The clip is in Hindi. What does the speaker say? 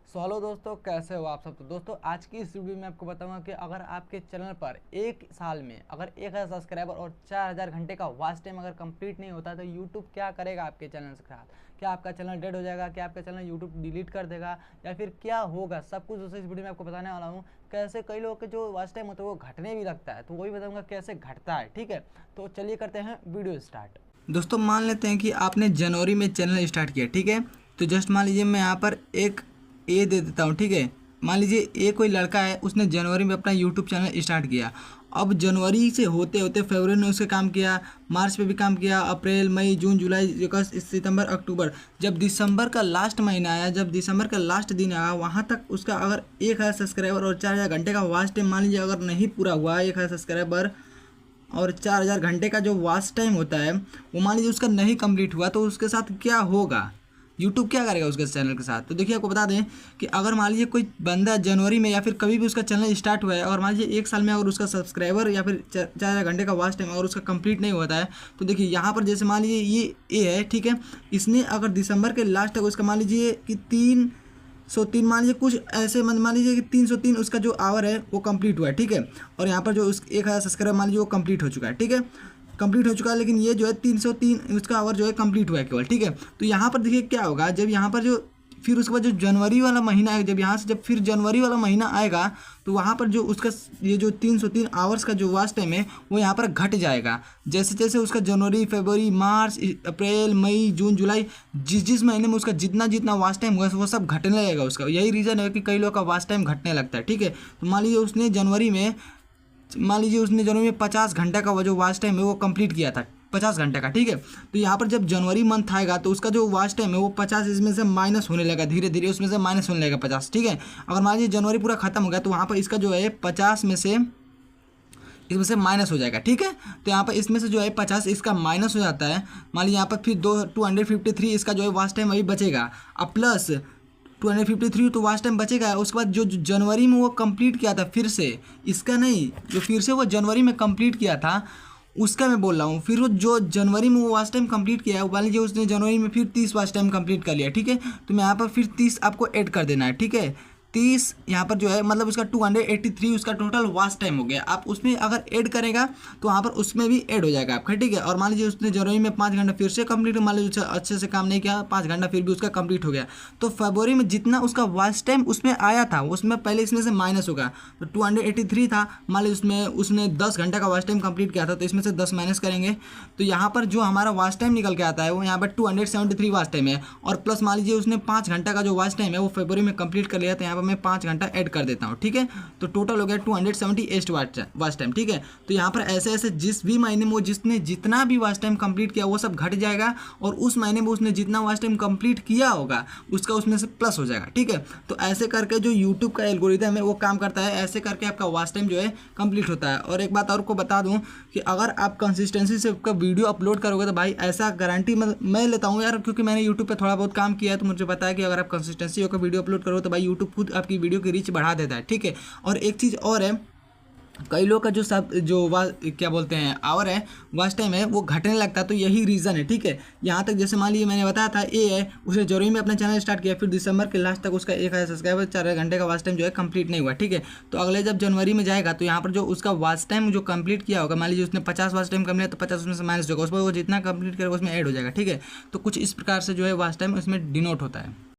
हेलो दोस्तों, कैसे हो आप सब। तो दोस्तों आज की इस वीडियो में आपको बताऊंगा कि अगर आपके चैनल पर एक साल में अगर 1000 सब्सक्राइबर और 4000 घंटे का वॉच टाइम अगर कंप्लीट नहीं होता तो यूट्यूब क्या करेगा आपके चैनल के साथ। क्या आपका चैनल डेड हो जाएगा, क्या आपका चैनल यूट्यूब डिलीट कर देगा, या फिर क्या होगा, सब कुछ दोस्तों इस वीडियो में आपको बताने वाला हूँ। कैसे कई लोगों के जो वॉच टाइम होता है वो घटने भी लगता है, तो वही बताऊँगा कैसे घटता है। ठीक है, तो चलिए करते हैं वीडियो स्टार्ट। दोस्तों मान लेते हैं कि आपने जनवरी में चैनल स्टार्ट किया, ठीक है। तो जस्ट मान लीजिए मैं यहाँ पर एक ए दे देता हूँ, ठीक है। मान लीजिए ए कोई लड़का है, उसने जनवरी में अपना यूट्यूब चैनल स्टार्ट किया। अब जनवरी से होते होते फरवरी में उसका काम किया, मार्च पे भी काम किया, अप्रैल मई जून जुलाई अगस्त सितंबर अक्टूबर, जब दिसंबर का लास्ट महीना आया, जब दिसंबर का लास्ट दिन आया, वहाँ तक उसका अगर 1000 सब्सक्राइबर और 4000 घंटे का वॉच टाइम मान लीजिए अगर नहीं पूरा हुआ, 1000 सब्सक्राइबर और 4000 घंटे का जो वॉच टाइम होता है वो मान लीजिए उसका नहीं कंप्लीट हुआ, तो उसके साथ क्या होगा, यूट्यूब क्या करेगा उसके चैनल के साथ। तो देखिए आपको बता दें कि अगर मान लीजिए कोई बंदा जनवरी में या फिर कभी भी उसका चैनल स्टार्ट हुआ है और मान लीजिए एक साल में अगर उसका सब्सक्राइबर या फिर 4000 घंटे का वॉच टाइम अगर उसका कंप्लीट नहीं होता है, तो देखिए यहाँ पर जैसे मान लीजिए ये ए है, ठीक है। इसने अगर दिसंबर के लास्ट तक उसका मान लीजिए कि 303 मान लीजिए कुछ ऐसे मान लीजिए कि 303 उसका जो आवर है वो कंप्लीट हुआ है, ठीक है। और यहाँ पर जो उस 1000 सब्सक्राइबर मान लीजिए वो कंप्लीट हो चुका है, ठीक है, कंप्लीट हो चुका है। लेकिन ये जो है 303 उसका आवर जो है कंप्लीट हुआ है केवल, ठीक है। तो यहाँ पर देखिए क्या होगा, जब यहाँ पर जो फिर उसके बाद जो जनवरी वाला महीना है, जब यहाँ से जब फिर जनवरी वाला महीना आएगा तो वहाँ पर जो उसका ये जो 303 आवर्स का जो वॉच टाइम है वो यहाँ पर घट जाएगा। जैसे जैसे उसका जनवरी फरवरी मार्च अप्रैल मई जून जुलाई जिस जिस महीने में उसका जितना जितना वॉच टाइम हुआ वो सब घटने लगेगा उसका। यही रीज़न है कि कई लोग का वॉच टाइम घटने लगता है, ठीक है। तो मान लीजिए उसने जनवरी में 50 घंटे का वो जो वॉच टाइम है वो कंप्लीट किया था, 50 घंटे का, ठीक है। तो यहाँ पर जब जनवरी मंथ आएगा तो उसका जो वॉच टाइम है वो 50 इसमें से माइनस होने लगा, धीरे धीरे उसमें से माइनस होने लगेगा 50, ठीक है। अगर मान लीजिए जनवरी पूरा खत्म हो गया तो वहाँ पर इसका जो है 50 में से इसमें से माइनस हो जाएगा, ठीक है। तो यहाँ पर इसमें से जो है 50 इसका माइनस हो जाता है। मान लीजिए यहाँ पर फिर 253 इसका जो है वॉच टाइम अभी बचेगा, अब प्लस 253 तो वॉच टाइम बचेगा। उसके बाद जो जनवरी में वो कंप्लीट किया था फिर से, इसका नहीं, जो फिर से वो जनवरी में कंप्लीट किया था उसका मैं बोल रहा हूँ। फिर वो जो जनवरी में वो वॉच टाइम कंप्लीट किया है, मान लीजिए उसने जनवरी में फिर 30 वॉच टाइम कंप्लीट कर लिया, ठीक है। तो मैं यहाँ पर फिर 30 आपको ऐड कर देना है, ठीक है। 30 यहाँ पर जो है मतलब उसका 283 उसका टोटल वॉच टाइम हो गया। आप उसमें अगर ऐड करेगा तो वहाँ पर उसमें भी ऐड हो जाएगा आपका, ठीक है। और मान लीजिए उसने जनवरी में 5 घंटा फिर से कंप्लीट, मान लीजिए अच्छे से काम नहीं किया, 5 घंटा फिर भी उसका कंप्लीट हो गया, तो फरवरी में जितना उसका वॉच टाइम उसमें आया था उसमें पहले इसमें से माइनस होगा। तो 283 था, मान लीजिए उसमें उसने 10 घंटा का वॉच टाइम कंप्लीट किया था, तो इसमें से 10 माइनस करेंगे तो यहाँ पर जो हमारा वॉच टाइम निकल के आता है वो यहाँ पर 273 वॉच टाइम है। और प्लस मान लीजिए उसने 5 घंटा का जो वॉच टाइम है वो फरवरी में कंप्लीट कर लिया, तो यहाँ पर मैं 5 घंटा ऐड कर देता हूँ, ठीक है। तो टोटल हो गया 278 वॉच टाइम, ठीक है। तो यहाँ पर ऐसे ऐसे जिस भी महीने में वो जिसने जितना भी वॉच टाइम कंप्लीट किया वो सब घट जाएगा, और उस महीने में उसने जितना वॉच टाइम कंप्लीट किया होगा उसका उसमें से प्लस हो जाएगा, ठीक है। तो ऐसे करके जो यूट्यूब का एल्गोरिथम है वो काम करता है, ऐसे करके आपका वॉच टाइम जो है कंप्लीट होता है। और एक बात और को बता दूं कि अगर आप कंसिस्टेंसी से आपका वीडियो अपलोड करोगे तो भाई ऐसा गारंटी मैं लेता हूँ यार, क्योंकि मैंने यूट्यूब पे थोड़ा बहुत काम किया है, तो मुझे पता है कि अगर आप कंसिस्टेंसी होकर वीडियो अपलोड करो तो भाई यूट्यूब खुद आपकी वीडियो की रीच बढ़ा देता है, ठीक है। और एक चीज़ और है, कई लोग का जो क्या बोलते हैं आवर है, वॉच टाइम है, वो घटने लगता है। तो यही रीज़न है, ठीक है। यहाँ तक जैसे मान लीजिए मैंने बताया था ए है, उसने जनवरी में अपना चैनल स्टार्ट किया, फिर दिसंबर के लास्ट तक उसका 1000 सब्सक्राइबर 4 घंटे का वॉच टाइम जो है कंप्लीट नहीं हुआ, ठीक है। तो अगले जब जनवरी में जाएगा तो यहाँ पर जो उसका वॉच टाइम जो कंप्लीट किया होगा, मान लीजिए उसने 50 वॉच टाइम कंप्लीट, तो 50 उसमें से माइनस होगा, उसमें वो जितना कंप्लीट करेगा उसमें ऐड हो जाएगा, ठीक है। तो कुछ इस प्रकार से जो है वॉच टाइम उसमें डिनोट होता है।